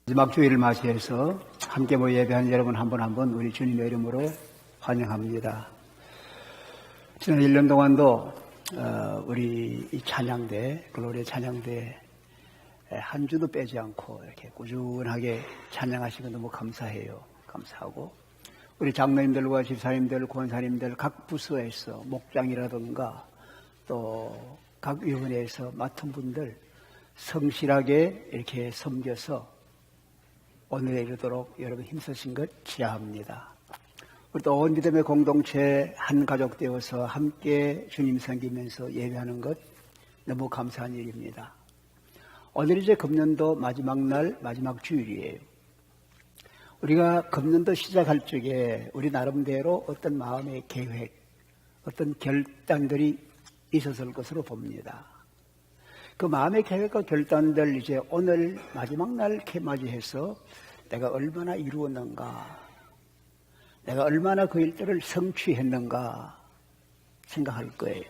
마지막 주일을 맞이해서 함께 모여 예배하는 여러분 한 분 한 분 우리 주님의 이름으로 환영합니다. 지난 1년 동안도 우리 이 찬양대, 글로리 찬양대 한 주도 빼지 않고 이렇게 꾸준하게 찬양하시고 너무 감사해요. 감사하고 우리 장로님들과 집사님들, 권사님들 각 부서에서 목장이라든가 또 각 위원회에서 맡은 분들 성실하게 이렇게 섬겨서 오늘에 이르도록 여러분 힘쓰신 것 지하합니다. 우리 또 온 믿음의 공동체 한 가족 되어서 함께 주님 섬기면서 예배하는 것 너무 감사한 일입니다. 오늘 이제 금년도 마지막 날 마지막 주일이에요. 우리가 금년도 시작할 적에 우리 나름대로 어떤 마음의 계획, 어떤 결단들이 있었을 것으로 봅니다. 그 마음의 계획과 결단들 이제 오늘 마지막 날 이렇게 맞이해서 내가 얼마나 이루었는가, 내가 얼마나 그 일들을 성취했는가 생각할 거예요.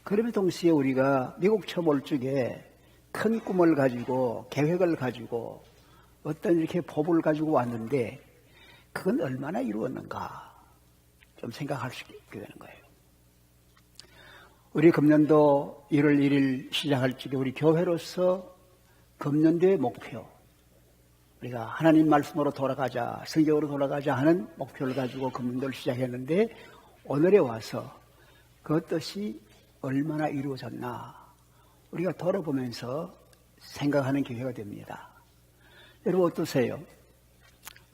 그러면 동시에 우리가 미국 처음 올 적에 큰 꿈을 가지고 계획을 가지고 어떤 이렇게 법을 가지고 왔는데 그건 얼마나 이루었는가 좀 생각할 수 있게 되는 거예요. 우리 금년도 1월 1일 시작할 적에 우리 교회로서 금년도의 목표, 우리가 하나님 말씀으로 돌아가자, 성경으로 돌아가자 하는 목표를 가지고 금년도를 시작했는데 오늘에 와서 그 뜻이 얼마나 이루어졌나 우리가 돌아보면서 생각하는 기회가 됩니다. 여러분 어떠세요?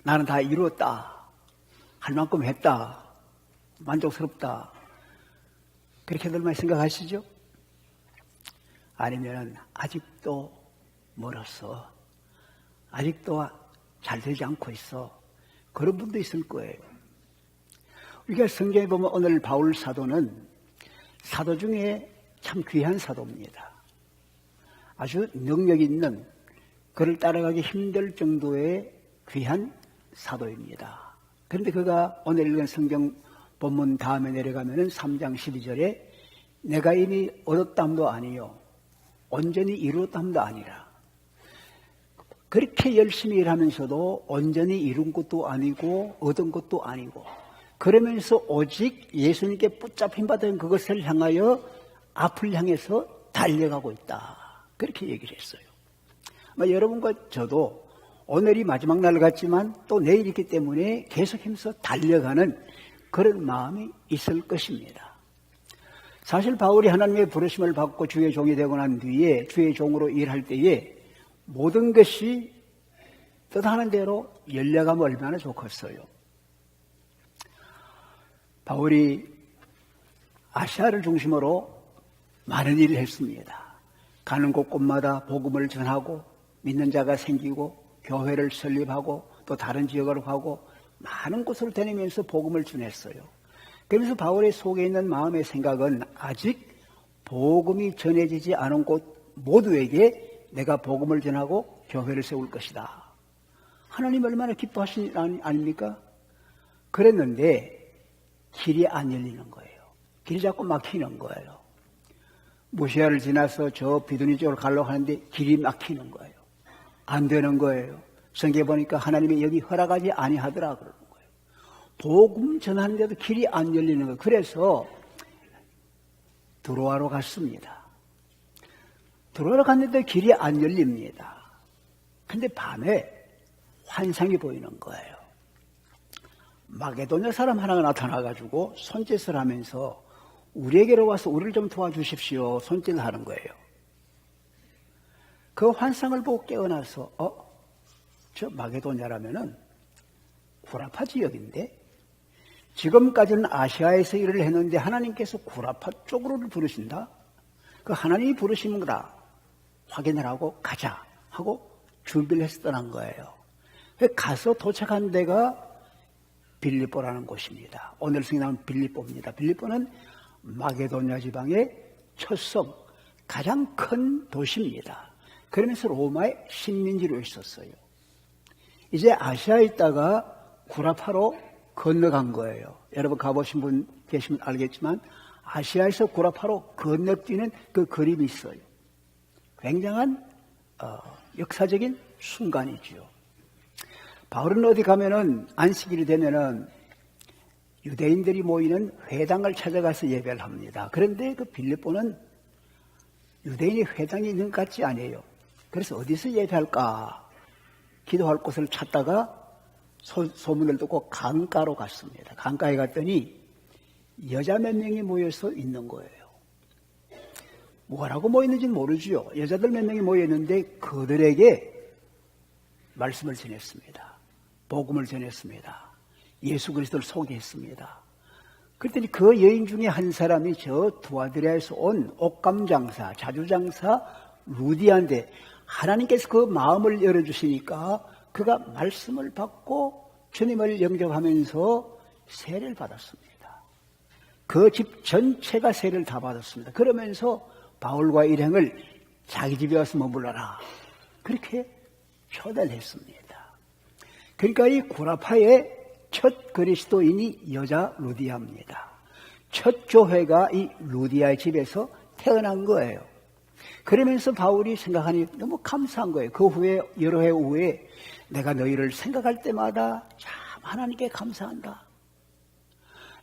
나는 다 이루었다, 할 만큼 했다, 만족스럽다, 그렇게들 많이 생각하시죠? 아니면 아직도 멀었어, 아직도 잘 되지 않고 있어, 그런 분도 있을 거예요. 우리가 성경에 보면 오늘 바울 사도는 사도 중에 참 귀한 사도입니다. 아주 능력 있는, 그를 따라가기 힘들 정도의 귀한 사도입니다. 그런데 그가 오늘 읽은 성경 본문 다음에 내려가면은 3장 12절에 내가 이미 얻었담도 아니요 온전히 이루었담도 아니라, 그렇게 열심히 일하면서도 온전히 이룬 것도 아니고 얻은 것도 아니고 그러면서 오직 예수님께 붙잡힌 받은 그것을 향하여 앞을 향해서 달려가고 있다, 그렇게 얘기를 했어요. 여러분과 저도 오늘이 마지막 날 같지만 또 내일이기 때문에 계속해서 달려가는 그런 마음이 있을 것입니다. 사실 바울이 하나님의 부르심을 받고 주의 종이 되고 난 뒤에 주의 종으로 일할 때에 모든 것이 뜻하는 대로 열려가면 얼마나 좋겠어요. 바울이 아시아를 중심으로 많은 일을 했습니다. 가는 곳곳마다 복음을 전하고 믿는 자가 생기고 교회를 설립하고 또 다른 지역으로 가고 많은 곳을 다니면서 복음을 전했어요. 그러면서 바울의 속에 있는 마음의 생각은 아직 복음이 전해지지 않은 곳 모두에게 내가 복음을 전하고 교회를 세울 것이다. 하나님 얼마나 기뻐하신 일 아닙니까? 그랬는데 길이 안 열리는 거예요. 길이 자꾸 막히는 거예요. 무시아를 지나서 저 비두니 쪽으로 가려고 하는데 길이 막히는 거예요. 안 되는 거예요. 성경에 보니까 하나님이 여기 허락하지 아니하더라 그러는 거예요. 복음 전하는데도 길이 안 열리는 거예요. 그래서 드로아로 갔습니다. 드로아로 갔는데 길이 안 열립니다. 근데 밤에 환상이 보이는 거예요. 마게도냐 사람 하나가 나타나가지고 손짓을 하면서 우리에게로 와서 우리를 좀 도와주십시오, 손짓을 하는 거예요. 그 환상을 보고 깨어나서 저 마게도냐라면은 구라파 지역인데 지금까지는 아시아에서 일을 했는데 하나님께서 구라파 쪽으로를 부르신다? 그 하나님이 부르시는 거라 확인을 하고 가자 하고 준비를 해서 떠난 거예요. 가서 도착한 데가 빌립보라는 곳입니다. 오늘 성경은 빌립보입니다. 빌립보는 마게도냐 지방의 첫 섬, 가장 큰 도시입니다. 그러면서 로마의 식민지로 있었어요. 이제 아시아에 있다가 구라파로 건너간 거예요. 여러분 가보신 분 계시면 알겠지만 아시아에서 구라파로 건너뛰는 그 그림이 있어요. 굉장한 역사적인 순간이지요. 바울은 어디 가면은 안식일이 되면은 유대인들이 모이는 회당을 찾아가서 예배를 합니다. 그런데 그 빌립보는 유대인의 회당이 있는 것 같지 않아요. 그래서 어디서 예배할까 기도할 곳을 찾다가 소문을 듣고 강가로 갔습니다. 강가에 갔더니 여자 몇 명이 모여서 있는 거예요. 뭐라고 모였는지는 모르지요. 여자들 몇 명이 모였는데 그들에게 말씀을 전했습니다. 복음을 전했습니다. 예수 그리스도를 소개했습니다. 그랬더니 그 여인 중에 한 사람이 저 두아디라에서 온 옷감장사, 자주장사 루디아인데 하나님께서 그 마음을 열어주시니까 그가 말씀을 받고 주님을 영접하면서 세례를 받았습니다. 그 집 전체가 세례를 다 받았습니다. 그러면서 바울과 일행을 자기 집에 와서 머물러라 그렇게 초대를 했습니다. 그러니까 이 구라파의 첫 그리스도인이 여자 루디아입니다. 첫 교회가 이 루디아의 집에서 태어난 거예요. 그러면서 바울이 생각하니 너무 감사한 거예요. 그 후에 여러 해 후에 내가 너희를 생각할 때마다 참 하나님께 감사한다.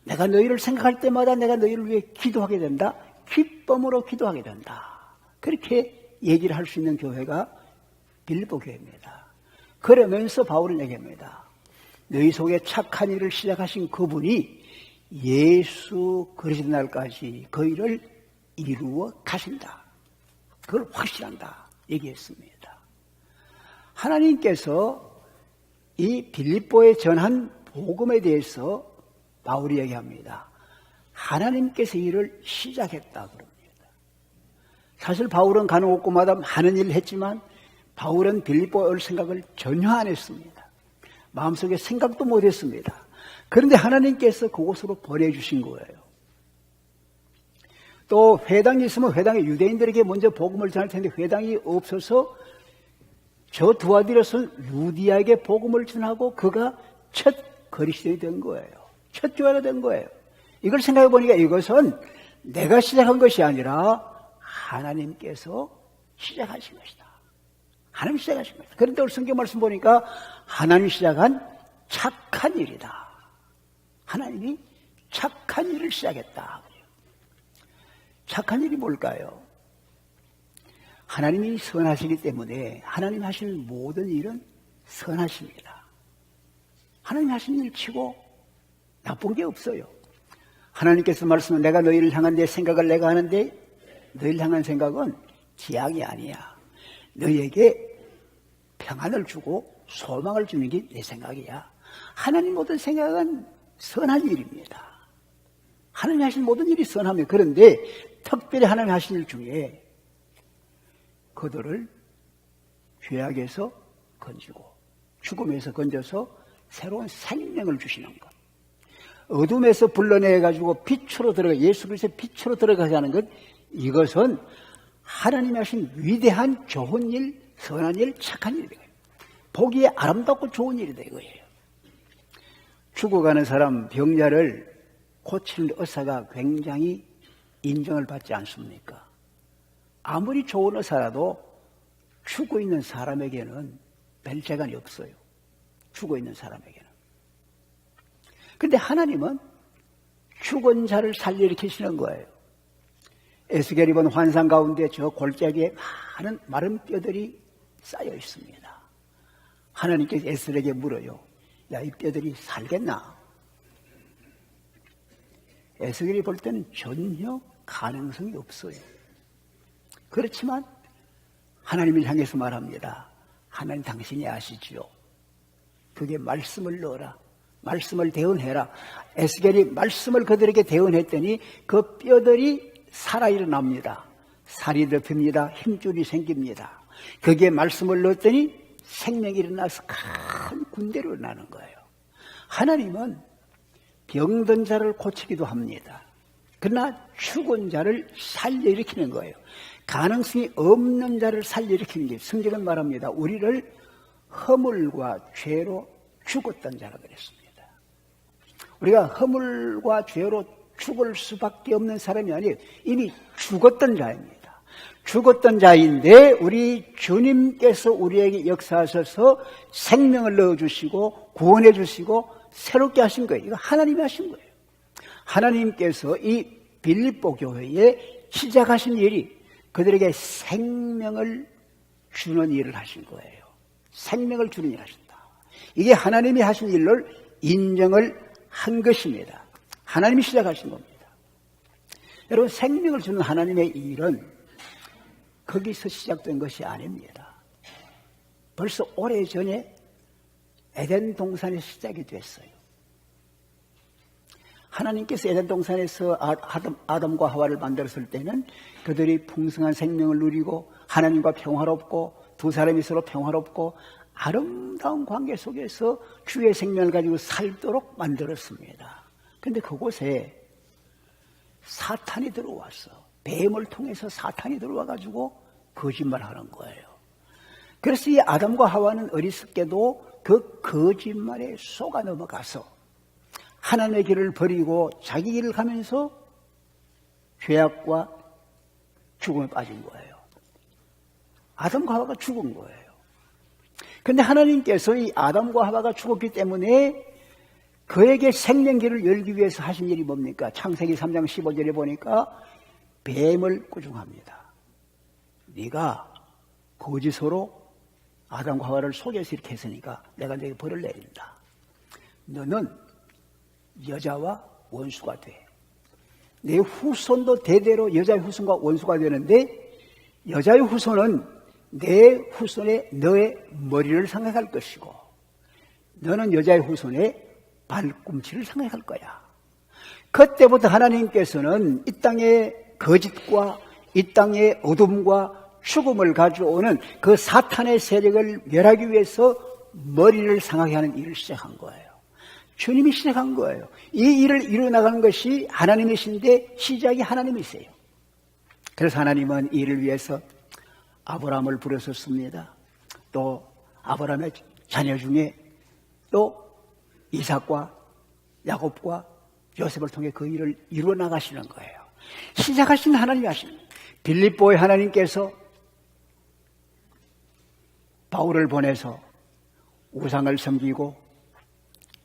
내가 너희를 생각할 때마다 내가 너희를 위해 기도하게 된다. 기쁨으로 기도하게 된다. 그렇게 얘기를 할 수 있는 교회가 빌립보 교회입니다. 그러면서 바울은 얘기합니다. 너희 속에 착한 일을 시작하신 그분이 예수 그리스도 날까지 그 일을 이루어 가신다. 그걸 확실한다 얘기했습니다. 하나님께서 이 빌립보에 전한 복음에 대해서 바울이 얘기합니다. 하나님께서 일을 시작했다 그럽니다. 사실 바울은 가는 곳곳마다 많은 일을 했지만 바울은 빌립보에 올 생각을 전혀 안 했습니다. 마음속에 생각도 못 했습니다. 그런데 하나님께서 그곳으로 보내주신 거예요. 또 회당이 있으면 회당에 유대인들에게 먼저 복음을 전할 텐데 회당이 없어서 저 두아디라서 루디아에게 복음을 전하고 그가 첫 그리스도인이 된 거예요. 첫 교회가 된 거예요. 이걸 생각해 보니까 이것은 내가 시작한 것이 아니라 하나님께서 시작하신 것이다. 하나님 시작하신 것이다. 그런데 오늘 성경 말씀 보니까 하나님 시작한 착한 일이다. 하나님이 착한 일을 시작했다. 착한 일이 뭘까요? 하나님이 선하시기 때문에 하나님 하시는 모든 일은 선하십니다. 하나님 하시는 일 치고 나쁜 게 없어요. 하나님께서 말씀은 내가 너희를 향한 내 생각을 내가 하는데 너희를 향한 생각은 지향이 아니야. 너희에게 평안을 주고 소망을 주는 게 내 생각이야. 하나님 모든 생각은 선한 일입니다. 하나님 하신 모든 일이 선하며 그런데 특별히 하나님 하신 일 중에 그들을 죄악에서 건지고 죽음에서 건져서 새로운 생명을 주시는 것. 어둠에서 불러내가지고 빛으로 들어가 예수 그리스도의 빛으로 들어가게 하는 것. 이것은 하나님이 하신 위대한 좋은 일, 선한 일, 착한 일이다. 보기에 아름답고 좋은 일이다 이거예요. 죽어가는 사람 병자를 고치는 의사가 굉장히 인정을 받지 않습니까? 아무리 좋은 의사라도 죽어 있는 사람에게는 별 재간이 없어요. 죽어 있는 사람에게는. 그런데 하나님은 죽은 자를 살려일으키시는 거예요. 에스겔이 본 환상 가운데 저 골짜기에 많은 마른 뼈들이 쌓여 있습니다. 하나님께서 에스겔에게 물어요. 야, 이 뼈들이 살겠나? 에스겔이 볼 때는 전혀 가능성이 없어요. 그렇지만 하나님을 향해서 말합니다. 하나님 당신이 아시지요. 그게 말씀을 넣어라. 말씀을 대언해라. 에스겔이 말씀을 그들에게 대언했더니 그 뼈들이 살아 일어납니다. 살이 덮입니다. 힘줄이 생깁니다. 거기에 말씀을 넣었더니 생명이 일어나서 큰 군대로 나는 거예요. 하나님은 병든 자를 고치기도 합니다. 그러나 죽은 자를 살려일으키는 거예요. 가능성이 없는 자를 살려일으키는 게 성경은 말합니다. 우리를 허물과 죄로 죽었던 자라 그랬습니다. 우리가 허물과 죄로 죽을 수밖에 없는 사람이 아니에요. 이미 죽었던 자입니다. 죽었던 자인데 우리 주님께서 우리에게 역사하셔서 생명을 넣어주시고 구원해 주시고 새롭게 하신 거예요. 이거 하나님이 하신 거예요. 하나님께서 이 빌립보 교회에 시작하신 일이 그들에게 생명을 주는 일을 하신 거예요. 생명을 주는 일을 하신다. 이게 하나님이 하신 일을 인정을 한 것입니다. 하나님이 시작하신 겁니다. 여러분, 생명을 주는 하나님의 일은 거기서 시작된 것이 아닙니다. 벌써 오래전에 에덴 동산에서 시작이 됐어요. 하나님께서 에덴 동산에서 아담과 하와를 만들었을 때는 그들이 풍성한 생명을 누리고 하나님과 평화롭고 두 사람이 서로 평화롭고 아름다운 관계 속에서 주의 생명을 가지고 살도록 만들었습니다. 그런데 그곳에 사탄이 들어왔어. 뱀을 통해서 사탄이 들어와가지고 거짓말하는 거예요. 그래서 이 아담과 하와는 어리석게도 그 거짓말에 속아 넘어가서 하나님의 길을 버리고 자기 길을 가면서 죄악과 죽음에 빠진 거예요. 아담과 하와가 죽은 거예요. 그런데 하나님께서 이 아담과 하와가 죽었기 때문에 그에게 생명길을 열기 위해서 하신 일이 뭡니까? 창세기 3장 15절에 보니까 뱀을 꾸중합니다. 네가 거짓으로 아담과 하와를 속여서 이렇게 했으니까 내가 너에게 벌을 내린다. 너는 여자와 원수가 돼. 내 후손도 대대로 여자의 후손과 원수가 되는데 여자의 후손은 내 후손의 너의 머리를 상하할 것이고 너는 여자의 후손의 발꿈치를 상하할 거야. 그때부터 하나님께서는 이 땅의 거짓과 이 땅의 어둠과 죽음을 가져오는 그 사탄의 세력을 멸하기 위해서 머리를 상하게 하는 일을 시작한 거예요. 주님이 시작한 거예요. 이 일을 이루어나가는 것이 하나님이신데 시작이 하나님이세요. 그래서 하나님은 이 일을 위해서 아브라함을 부르셨습니다. 또 아브라함의 자녀 중에 또 이삭과 야곱과 요셉을 통해 그 일을 이루어나가시는 거예요. 시작하신 하나님이 하십니다. 빌립보의 하나님께서 바울을 보내서 우상을 섬기고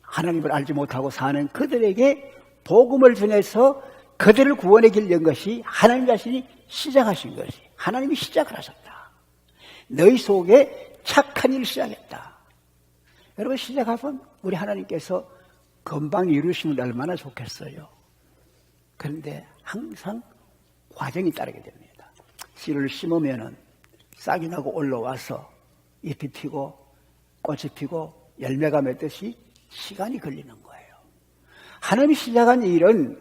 하나님을 알지 못하고 사는 그들에게 복음을 전해서 그들을 구원의 길 연 것이 하나님 자신이 시작하신 것이 하나님이 시작을 하셨다. 너희 속에 착한 일을 시작했다. 여러분, 시작하면 우리 하나님께서 금방 이루시면 얼마나 좋겠어요. 그런데 항상 과정이 따르게 됩니다. 씨를 심으면은 싹이 나고 올라와서 잎이 피고 꽃이 피고 열매가 맺듯이 시간이 걸리는 거예요. 하나님이 시작한 일은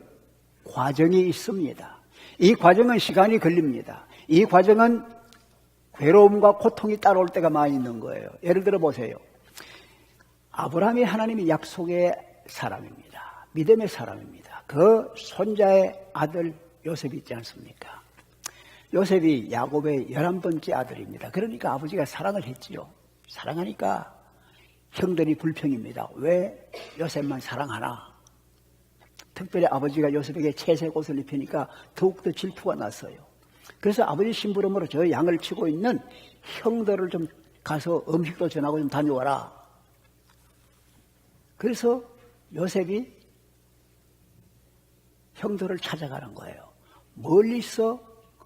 과정이 있습니다. 이 과정은 시간이 걸립니다. 이 과정은 괴로움과 고통이 따라올 때가 많이 있는 거예요. 예를 들어 보세요. 아브라함이 하나님의 약속의 사람입니다. 믿음의 사람입니다. 그 손자의 아들 요셉이 있지 않습니까? 요셉이 야곱의 11번째 아들입니다. 그러니까 아버지가 사랑을 했지요. 사랑하니까 형들이 불평입니다. 왜 요셉만 사랑하나? 특별히 아버지가 요셉에게 채색 옷을 입히니까 더욱더 질투가 났어요. 그래서 아버지 심부름으로 저 양을 치고 있는 형들을 좀 가서 음식도 전하고 좀 다녀와라. 그래서 요셉이 형들을 찾아가는 거예요. 멀리서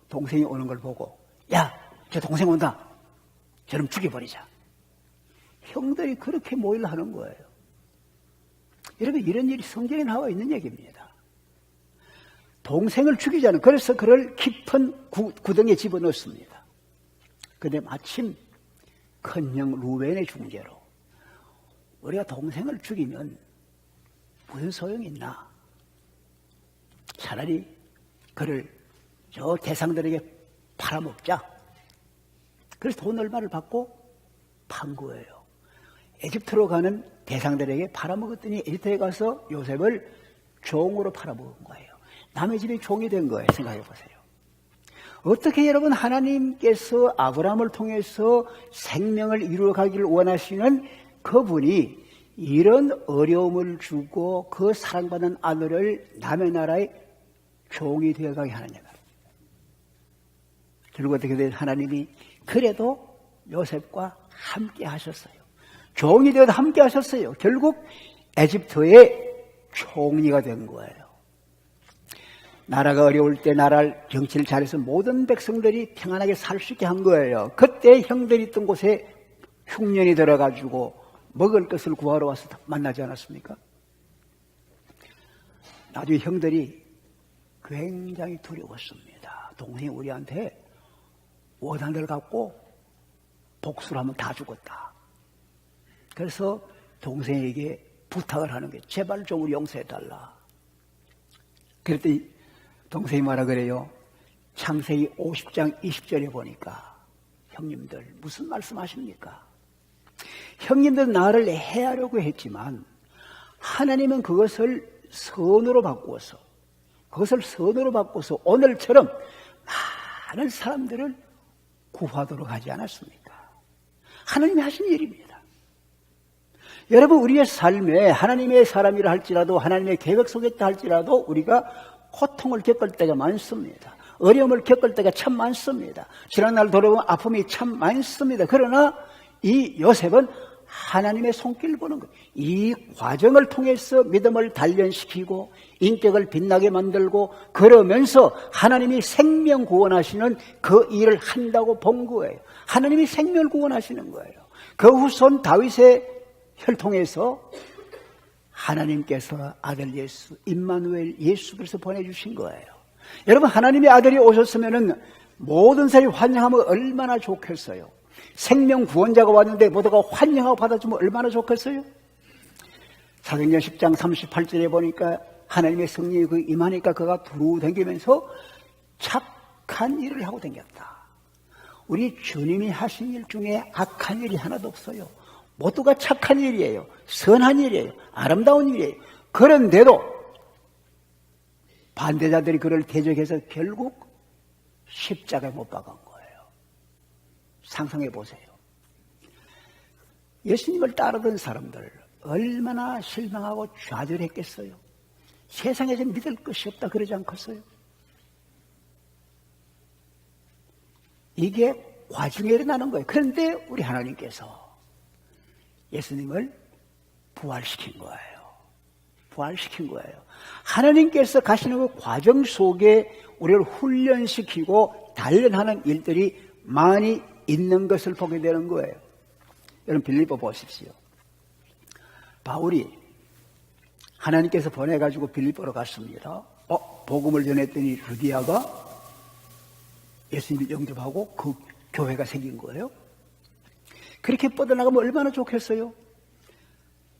동생이 오는 걸 보고, 야, 저 동생 온다. 저놈 죽여버리자. 형들이 그렇게 모의를 하는 거예요. 여러분, 이런 일이 성경에 나와 있는 얘기입니다. 동생을 죽이자는, 그래서 그를 깊은 구덩이에 집어넣습니다. 그런데 마침 큰형 루벤의 중재로 우리가 동생을 죽이면 무슨 소용이 있나? 차라리 그를 저 대상들에게 팔아먹자. 그래서 돈 얼마를 받고 판 거예요. 에집트로 가는 대상들에게 팔아먹었더니 에집트에 가서 요셉을 종으로 팔아먹은 거예요. 남의 집이 종이 된 거예요. 생각해 보세요. 어떻게 여러분 하나님께서 아브라함을 통해서 생명을 이루어가기를 원하시는 그분이 이런 어려움을 주고 그 사랑받는 아들을 남의 나라의 종이 되어가게 하느냐. 결국 어떻게 돼요? 하나님이 그래도 요셉과 함께 하셨어요. 종이 되어도 함께 하셨어요. 결국 에집트의 총리가 된 거예요. 나라가 어려울 때 나라를 정치를 잘해서 모든 백성들이 평안하게 살 수 있게 한 거예요. 그때 형들이 있던 곳에 흉년이 들어가지고 먹을 것을 구하러 와서 만나지 않았습니까? 나중에 형들이 굉장히 두려웠습니다. 동생이 우리한테 원한을 갖고 복수를 하면 다 죽었다. 그래서 동생에게 부탁을 하는 게 제발 좀 우리 용서해달라. 그랬더니 동생이 뭐라 그래요? 창세기 50장 20절에 보니까 형님들 무슨 말씀하십니까? 형님들 나를 해하려고 했지만 하나님은 그것을 선으로 바꾸어서 오늘처럼 많은 사람들을 구하도록 하지 않았습니까? 하나님이 하신 일입니다. 여러분, 우리의 삶에 하나님의 사람이라 할지라도 하나님의 계획 속에 있다 할지라도 우리가 고통을 겪을 때가 많습니다. 어려움을 겪을 때가 참 많습니다. 지난날 돌아보면 아픔이 참 많습니다. 그러나 이 요셉은 하나님의 손길을 보는 거예요. 이 과정을 통해서 믿음을 단련시키고 인격을 빛나게 만들고 그러면서 하나님이 생명 구원하시는 그 일을 한다고 본 거예요. 하나님이 생명을 구원하시는 거예요. 그 후손 다윗의 혈통에서 하나님께서 아들 예수, 임마누엘 예수 그리스도 보내주신 거예요. 여러분, 하나님의 아들이 오셨으면 모든 사람이 환영하면 얼마나 좋겠어요. 생명 구원자가 왔는데 모두가 환영하고 받아주면 얼마나 좋겠어요. 사도행전 10장 38절에 보니까 하나님의 성령이 그 임하니까 그가 두루 다니면서 착한 일을 하고 다녔다. 우리 주님이 하신 일 중에 악한 일이 하나도 없어요. 모두가 착한 일이에요. 선한 일이에요. 아름다운 일이에요. 그런데도 반대자들이 그를 대적해서 결국 십자가에 못 박은 거예요. 상상해 보세요. 예수님을 따르던 사람들 얼마나 실망하고 좌절했겠어요. 세상에서 믿을 것이 없다 그러지 않겠어요? 이게 과중에 일어나는 거예요. 그런데 우리 하나님께서 예수님을 부활시킨 거예요. 부활시킨 거예요. 하나님께서 가시는 그 과정 속에 우리를 훈련시키고 단련하는 일들이 많이 있는 것을 보게 되는 거예요. 여러분, 빌립보 보십시오. 바울이 하나님께서 보내가지고 빌립보로 갔습니다. 복음을 전했더니 루디아가 예수님을 영접하고 그 교회가 생긴 거예요. 그렇게 뻗어나가면 얼마나 좋겠어요?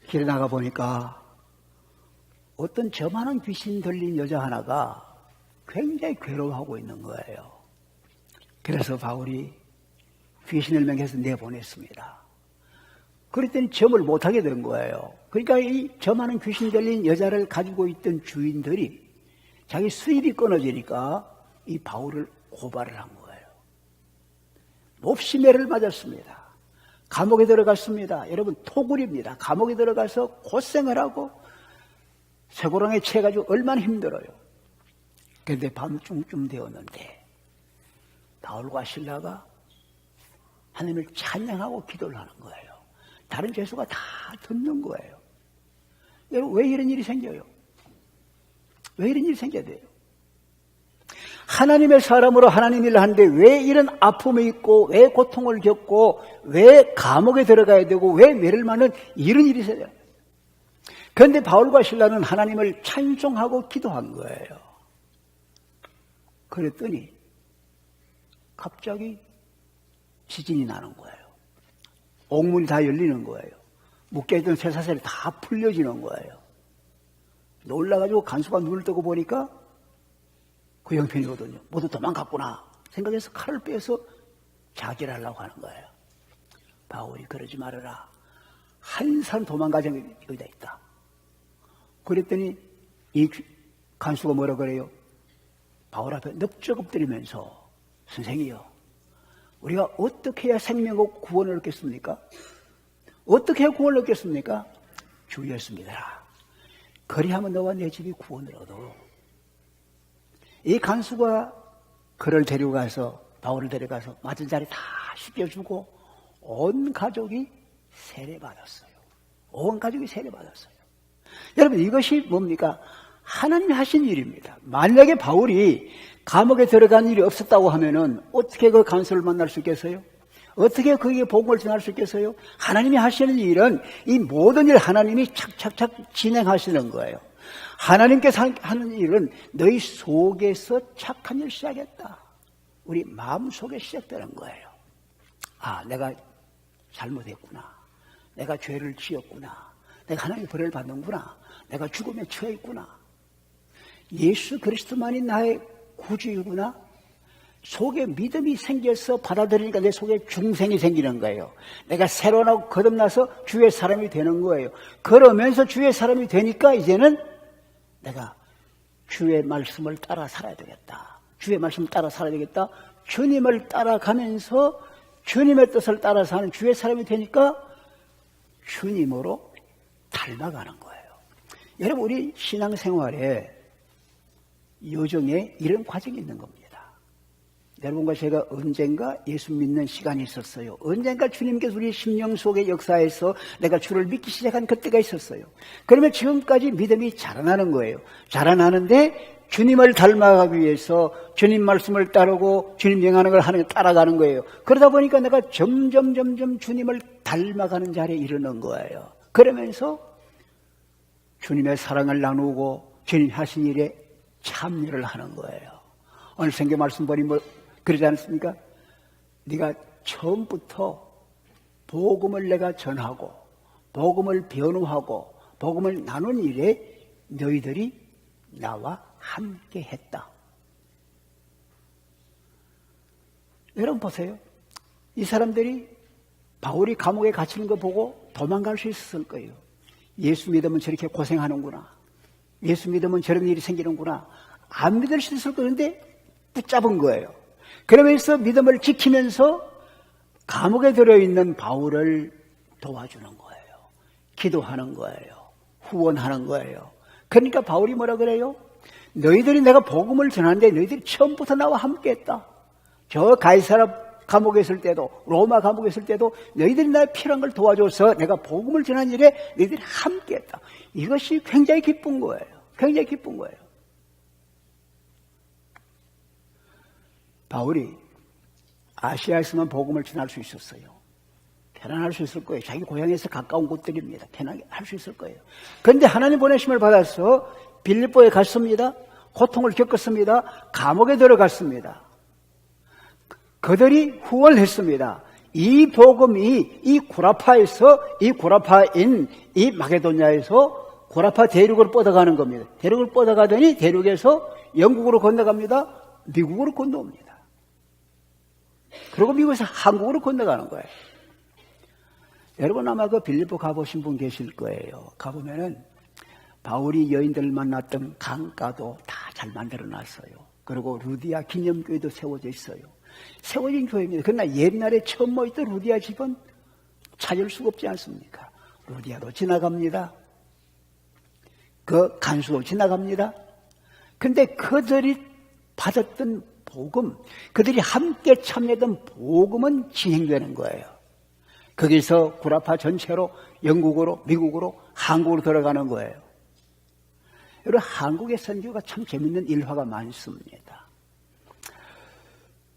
길에 나가 보니까 어떤 저만한 귀신 들린 여자 하나가 굉장히 괴로워하고 있는 거예요. 그래서 바울이 귀신을 명해서 내보냈습니다. 그랬더니 점을 못하게 된 거예요. 그러니까 이 저만한 귀신 들린 여자를 가지고 있던 주인들이 자기 수입이 끊어지니까 이 바울을 고발을 한 거예요. 몹시 매를 맞았습니다. 감옥에 들어갔습니다. 여러분, 토굴입니다. 감옥에 들어가서 고생을 하고 쇠고랑에 채가지고 얼마나 힘들어요. 그런데 밤중쯤 되었는데 바울과 실라가 하나님을 찬양하고 기도를 하는 거예요. 다른 죄수가 다 듣는 거예요. 여러분, 왜 이런 일이 생겨요? 왜 이런 일이 생겨야 돼요? 하나님의 사람으로 하나님 일을 하는데 왜 이런 아픔이 있고 왜 고통을 겪고 왜 감옥에 들어가야 되고 왜 매를 맞는 이런 일이 있어야 돼요? 그런데 바울과 실라는 하나님을 찬송하고 기도한 거예요. 그랬더니 갑자기 지진이 나는 거예요. 옥문이 다 열리는 거예요. 묶여있던 쇠사슬이 다 풀려지는 거예요. 놀라가지고 간수가 눈을 뜨고 보니까 그 형편이거든요. 모두 도망갔구나 생각해서 칼을 빼서 자기를 하려고 하는 거예요. 바울이 그러지 말아라. 한 사람 도망가자 여기다 있다. 그랬더니 이 간수가 뭐라 그래요? 바울 앞에 넙적 엎드리면서 선생이요, 우리가 어떻게 해야 생명과 구원을 얻겠습니까? 어떻게 해야 구원을 얻겠습니까? 주 예수 믿어라. 그리하면 너와 내 집이 구원을 얻어. 이 간수가 그를 데리고 가서 바울을 데려가서 맞은 자리 다 씻겨주고 온 가족이 세례받았어요. 온 가족이 세례받았어요. 여러분, 이것이 뭡니까? 하나님이 하신 일입니다. 만약에 바울이 감옥에 들어간 일이 없었다고 하면은 어떻게 그 간수를 만날 수 있겠어요? 어떻게 그에게 복음을 전할 수 있겠어요? 하나님이 하시는 일은 이 모든 일 하나님이 착착착 진행하시는 거예요. 하나님께서 하는 일은 너희 속에서 착한 일 시작했다. 우리 마음속에 시작되는 거예요. 아, 내가 잘못했구나. 내가 죄를 지었구나. 내가 하나님의 벌을 받는구나. 내가 죽음에 처해 있구나. 예수 그리스도만이 나의 구주이구나. 속에 믿음이 생겨서 받아들이니까 내 속에 중생이 생기는 거예요. 내가 새로 나고 거듭나서 주의 사람이 되는 거예요. 그러면서 주의 사람이 되니까 이제는 내가 주의 말씀을 따라 살아야 되겠다. 주의 말씀을 따라 살아야 되겠다. 주님을 따라가면서 주님의 뜻을 따라 사는 주의 사람이 되니까 주님으로 닮아가는 거예요. 여러분, 우리 신앙생활에 여정에 이런 과정이 있는 겁니다. 여러분과 제가 언젠가 예수 믿는 시간이 있었어요. 언젠가 주님께서 우리 심령 속의 역사에서 내가 주를 믿기 시작한 그때가 있었어요. 그러면 지금까지 믿음이 자라나는 거예요. 자라나는데 주님을 닮아가기 위해서 주님 말씀을 따르고 주님 명하는 걸 하는 걸 따라가는 거예요. 그러다 보니까 내가 점점 주님을 닮아가는 자리에 이르는 거예요. 그러면서 주님의 사랑을 나누고 주님 하신 일에 참여를 하는 거예요. 오늘 성경 말씀 보니 그러지 않습니까? 네가 처음부터 복음을 내가 전하고 복음을 변호하고 복음을 나눈 일에 너희들이 나와 함께 했다. 여러분 보세요. 이 사람들이 바울이 감옥에 갇히는 거 보고 도망갈 수 있었을 거예요. 예수 믿으면 저렇게 고생하는구나. 예수 믿으면 저런 일이 생기는구나. 안 믿을 수 있을 거는데 붙잡은 거예요. 그러면서 믿음을 지키면서 감옥에 들어있는 바울을 도와주는 거예요. 기도하는 거예요. 후원하는 거예요. 그러니까 바울이 뭐라 그래요? 너희들이 내가 복음을 전하는데 너희들이 처음부터 나와 함께 했다. 저 가이사라 감옥에 있을 때도 로마 감옥에 있을 때도 너희들이 나의 필요한 걸 도와줘서 내가 복음을 전하는 일에 너희들이 함께 했다. 이것이 굉장히 기쁜 거예요. 굉장히 기쁜 거예요. 바울이 아시아에서만 복음을 전할 수 있었어요. 편안할 수 있을 거예요. 자기 고향에서 가까운 곳들입니다. 편하게 할 수 있을 거예요. 그런데 하나님 보내심을 받아서 빌립보에 갔습니다. 고통을 겪었습니다. 감옥에 들어갔습니다. 그들이 후원했습니다. 이 복음이 이 구라파에서 이 구라파인 이 마게도냐에서 구라파 대륙을 뻗어가는 겁니다. 대륙을 뻗어가더니 대륙에서 영국으로 건너갑니다. 미국으로 건너옵니다. 그리고 미국에서 한국으로 건너가는 거예요. 여러분 아마 그 빌립보 가보신 분 계실 거예요. 가보면은 바울이 여인들을 만났던 강가도 다 잘 만들어 놨어요. 그리고 루디아 기념교회도 세워져 있어요. 세워진 교회입니다. 그러나 옛날에 처음 모였던 루디아 집은 찾을 수가 없지 않습니까? 루디아로 지나갑니다. 그 간수로 지나갑니다. 근데 그들이 받았던 복음, 그들이 함께 참여했던 복음은 진행되는 거예요. 거기서 구라파 전체로 영국으로, 미국으로, 한국으로 들어가는 거예요. 여러분, 한국의 선교가 참 재밌는 일화가 많습니다.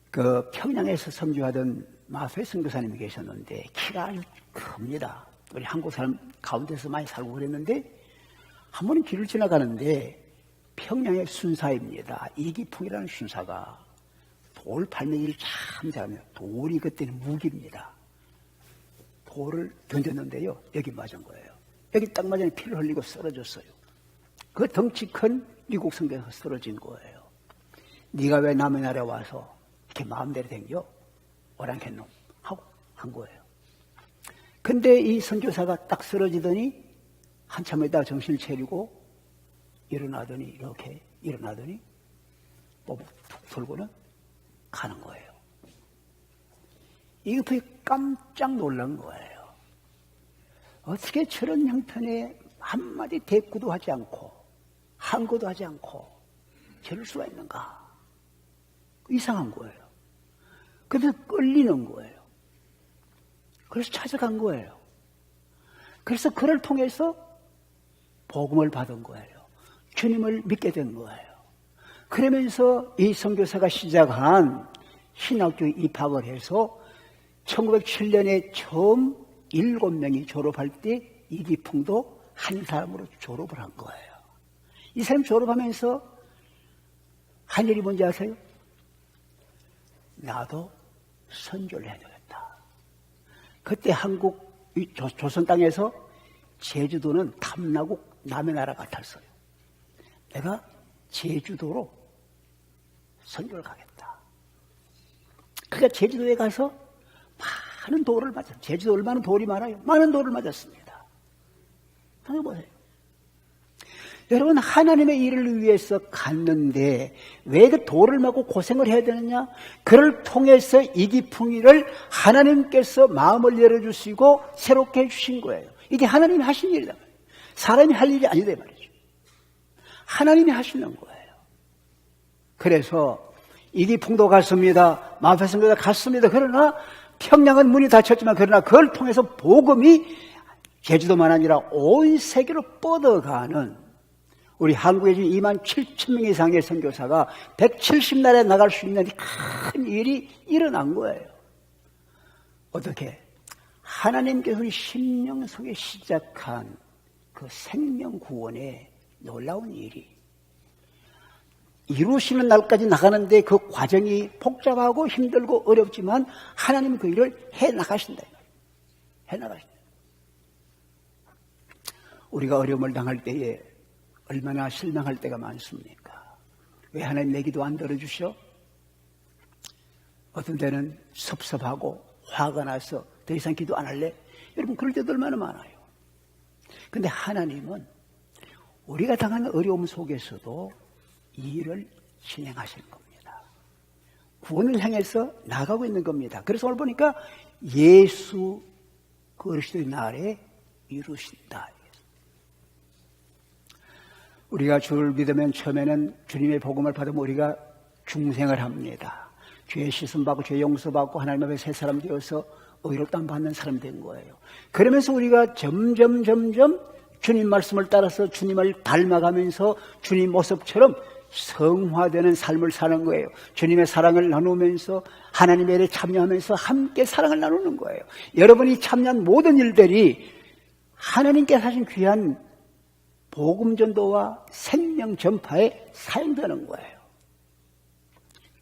그 평양에서 선교하던 마소의 선교사님이 계셨는데 키가 아주 큽니다. 우리 한국 사람 가운데서 많이 살고 그랬는데 한 번은 길을 지나가는데 평양의 순사입니다. 이기풍이라는 순사가 돌 밟는 일을 참 잘합니다. 돌이 그때는 무기입니다. 돌을 던졌는데요. 여기 맞은 거예요. 여기 딱 맞으니 피를 흘리고 쓰러졌어요. 그 덩치 큰 미국 선교사가 쓰러진 거예요. 네가 왜 남의 나라에 와서 이렇게 마음대로 댕겨? 오랑캐놈 하고 한 거예요. 근데 이 선교사가 딱 쓰러지더니 한참 있다가 정신을 차리고 일어나더니 이렇게 일어나더니 뽀북 툭 돌고는 가는 거예요. 이게 깜짝 놀란 거예요. 어떻게 저런 형편에 한마디 대꾸도 하지 않고 항거도 하지 않고 저럴 수가 있는가? 이상한 거예요. 그래서 끌리는 거예요. 그래서 찾아간 거예요. 그래서 그를 통해서 복음을 받은 거예요. 주님을 믿게 된 거예요. 그러면서 이 선교사가 시작한 신학교에 입학을 해서 1907년에 처음 7명이 졸업할 때 이기풍도 한 사람으로 졸업을 한 거예요. 이 사람 졸업하면서 한 일이 뭔지 아세요? 나도 선교를 해야 되겠다. 그때 한국 조선 땅에서 제주도는 탐나국 남의 나라 같았어요. 내가 제주도로 선교를 가겠다. 그러니까 제주도에 가서 많은 돌을 맞았어요. 제주도 얼마나 돌이 많아요? 많은 돌을 맞았습니다. 생각해보세요. 여러분, 하나님의 일을 위해서 갔는데 왜 그 돌을 맞고 고생을 해야 되느냐? 그를 통해서 이기풍이를 하나님께서 마음을 열어주시고 새롭게 해주신 거예요. 이게 하나님이 하신 일이다. 사람이 할 일이 아니다 말이죠. 하나님이 하시는 거예요. 그래서 이기풍도 갔습니다. 마음패성교도 갔습니다. 그러나 평양은 문이 닫혔지만 그러나 그걸 통해서 복음이 제주도만 아니라 온 세계로 뻗어가는 우리 한국에 지금 27,000명 이상의 선교사가 170나라에 나갈 수 있는 큰 일이 일어난 거예요. 어떻게? 하나님께서 우리 심령 속에 시작한 그 생명 구원의 놀라운 일이 이루시는 날까지 나가는데 그 과정이 복잡하고 힘들고 어렵지만 하나님은 그 일을 해나가신다. 해나가신다. 우리가 어려움을 당할 때에 얼마나 실망할 때가 많습니까? 왜 하나님 내 기도 안 들어주셔? 어떤 때는 섭섭하고 화가 나서 더 이상 기도 안 할래? 여러분 그럴 때도 얼마나 많아요. 근데 하나님은 우리가 당하는 어려움 속에서도 이 일을 진행하시는 겁니다. 구원을 향해서 나가고 있는 겁니다. 그래서 오늘 보니까 예수 그리스도의 날에 이루신다. 우리가 주를 믿으면 처음에는 주님의 복음을 받으면 우리가 중생을 합니다. 죄 씻음받고 죄 용서받고 하나님 앞에 새 사람 되어서 의롭다함 받는 사람이 된 거예요. 그러면서 우리가 점점 주님 말씀을 따라서 주님을 닮아가면서 주님 모습처럼 성화되는 삶을 사는 거예요. 주님의 사랑을 나누면서 하나님의 일에 참여하면서 함께 사랑을 나누는 거예요. 여러분이 참여한 모든 일들이 하나님께서 하신 귀한 복음 전도와 생명 전파에 사용되는 거예요.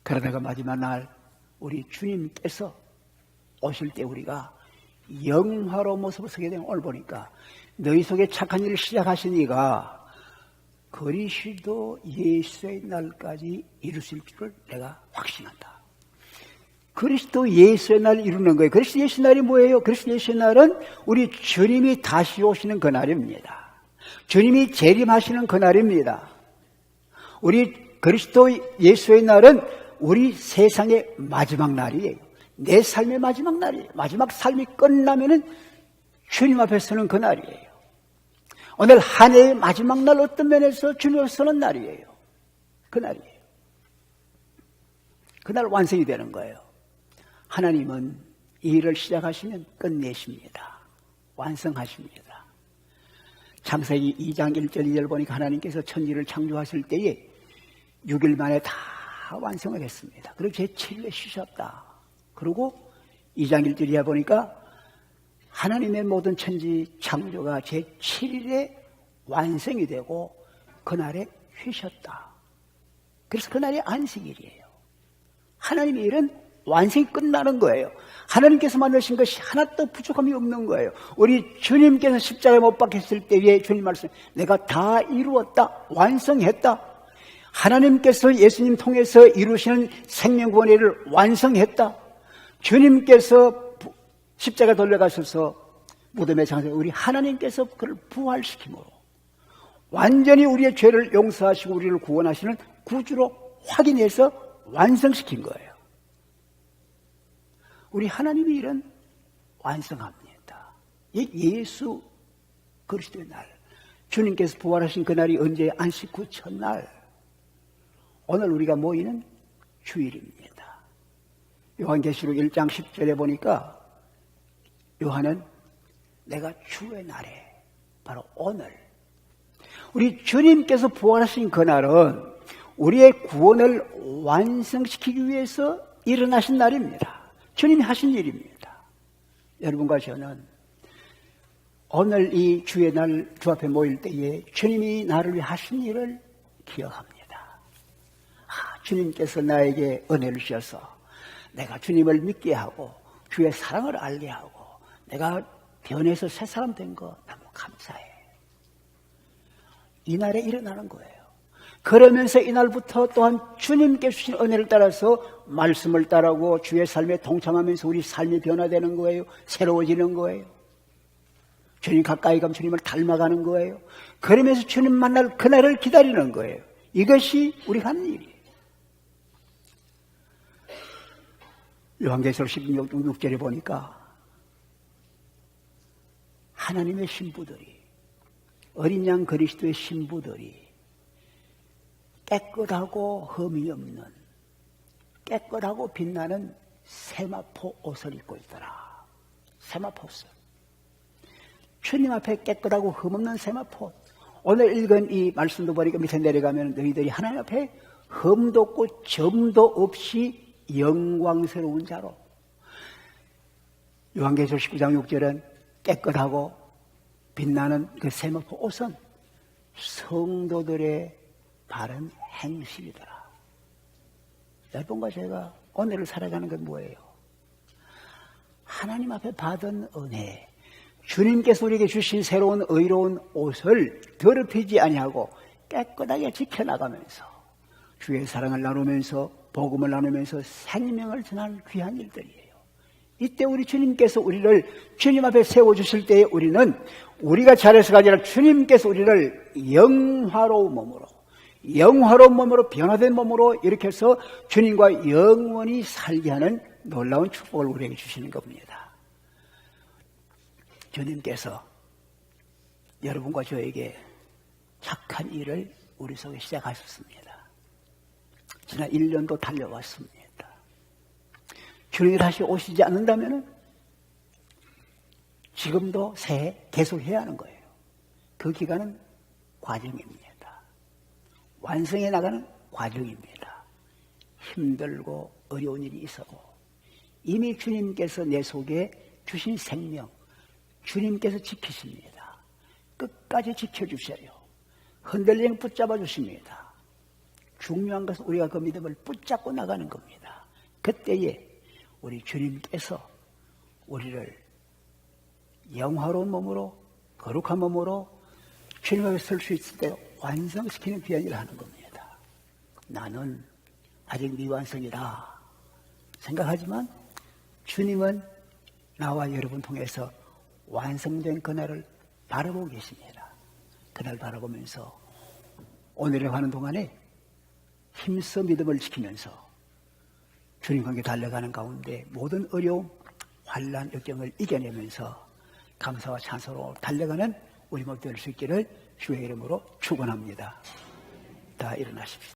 그러다가 마지막 날 우리 주님께서 오실 때 우리가 영화로 모습을 서게 되면 오늘 보니까 너희 속에 착한 일을 시작하신 이가 그리스도 예수의 날까지 이루실 줄을 내가 확신한다. 그리스도 예수의 날 이루는 거예요. 그리스도 예수의 날이 뭐예요? 그리스도 예수의 날은 우리 주님이 다시 오시는 그 날입니다. 주님이 재림하시는 그 날입니다. 우리 그리스도 예수의 날은 우리 세상의 마지막 날이에요. 내 삶의 마지막 날이에요. 마지막 삶이 끝나면은 주님 앞에 서는 그 날이에요. 오늘 한 해의 마지막 날 어떤 면에서 주님 앞에 서는 날이에요. 그 날이에요. 그날 완성이 되는 거예요. 하나님은 이 일을 시작하시면 끝내십니다. 완성하십니다. 창세기 2장 1절 2절 보니까 하나님께서 천지를 창조하실 때에 6일 만에 다 완성을 했습니다. 그리고 제7일에 쉬셨다. 그리고 2장 1절 이하 보니까 하나님의 모든 천지 창조가 제7일에 완성이 되고 그날에 쉬셨다. 그래서 그날이 안식일이에요. 하나님의 일은 완성이 끝나는 거예요. 하나님께서 만드신 것이 하나도 부족함이 없는 거예요. 우리 주님께서 십자가에 못 박혔을 때에 주님 말씀, 내가 다 이루었다, 완성했다. 하나님께서 예수님 통해서 이루시는 생명구원의 완성했다. 주님께서 십자가 돌려가셔서 무덤에 장사, 우리 하나님께서 그를 부활시킴으로 완전히 우리의 죄를 용서하시고 우리를 구원하시는 구주로 확인해서 완성시킨 거예요. 우리 하나님의 일은 완성합니다. 예수 그리스도의 날, 주님께서 부활하신 그날이 언제? 안식 후 첫날. 오늘 우리가 모이는 주일입니다. 요한계시록 1장 10절에 보니까 요한은 내가 주의 날에 바로 오늘 우리 주님께서 부활하신 그날은 우리의 구원을 완성시키기 위해서 일어나신 날입니다. 주님이 하신 일입니다. 여러분과 저는 오늘 이 주의 날 주 앞에 모일 때에 주님이 나를 위해 하신 일을 기억합니다. 주님께서 나에게 은혜를 주셔서 내가 주님을 믿게 하고 주의 사랑을 알게 하고 내가 변해서 새 사람 된 거 너무 감사해. 이날에 일어나는 거예요. 그러면서 이날부터 또한 주님께 주신 은혜를 따라서 말씀을 따르고 주의 삶에 동참하면서 우리 삶이 변화되는 거예요. 새로워지는 거예요. 주님 가까이 가면 주님을 닮아가는 거예요. 그러면서 주님 만날 그날을 기다리는 거예요. 이것이 우리가 하는 일이에요. 요한계시록 16절에 보니까 하나님의 신부들이 어린 양 그리스도의 신부들이 깨끗하고 흠이 없는 깨끗하고 빛나는 세마포 옷을 입고 있더라. 세마포 옷을. 주님 앞에 깨끗하고 흠없는 세마포. 오늘 읽은 이 말씀도 보니까 밑에 내려가면 너희들이 하나님 앞에 흠도 없고 점도 없이 영광스러운 자로. 요한계시록 19장 6절은 깨끗하고 빛나는 그 세마포 옷은 성도들의 바른 행실이더라. 여러분과 제가 오늘을 살아가는 건 뭐예요? 하나님 앞에 받은 은혜, 주님께서 우리에게 주신 새로운 의로운 옷을 더럽히지 아니하고 깨끗하게 지켜나가면서 주의 사랑을 나누면서 복음을 나누면서 생명을 전하는 귀한 일들이에요. 이때 우리 주님께서 우리를 주님 앞에 세워주실 때에 우리는 우리가 잘해서가 아니라 주님께서 우리를 영화로운 몸으로 변화된 몸으로 이렇게 해서 주님과 영원히 살게 하는 놀라운 축복을 우리에게 주시는 겁니다. 주님께서 여러분과 저에게 착한 일을 우리 속에 시작하셨습니다. 지난 1년도 달려왔습니다. 주님이 다시 오시지 않는다면 지금도 새해 계속 해야 하는 거예요. 그 기간은 과정입니다. 완성해 나가는 과정입니다. 힘들고 어려운 일이 있어도 이미 주님께서 내 속에 주신 생명, 주님께서 지키십니다. 끝까지 지켜주셔요. 흔들리면 붙잡아 주십니다. 중요한 것은 우리가 그 믿음을 붙잡고 나가는 겁니다. 그때에 우리 주님께서 우리를 영화로운 몸으로, 거룩한 몸으로 주님 앞에 설 수 있을 때 완성시키는 귀한 일을 하는 겁니다. 나는 아직 미완성이다 생각하지만 주님은 나와 여러분 통해서 완성된 그날을 바라보고 계십니다. 그날 바라보면서 오늘에 가는 동안에 힘써 믿음을 지키면서 주님과 함께 달려가는 가운데 모든 어려움, 환난, 역경을 이겨내면서 감사와 찬송으로 달려가는 우리 모두 될 수 있기를 주의 이름으로 축원합니다. 다 일어나십시오.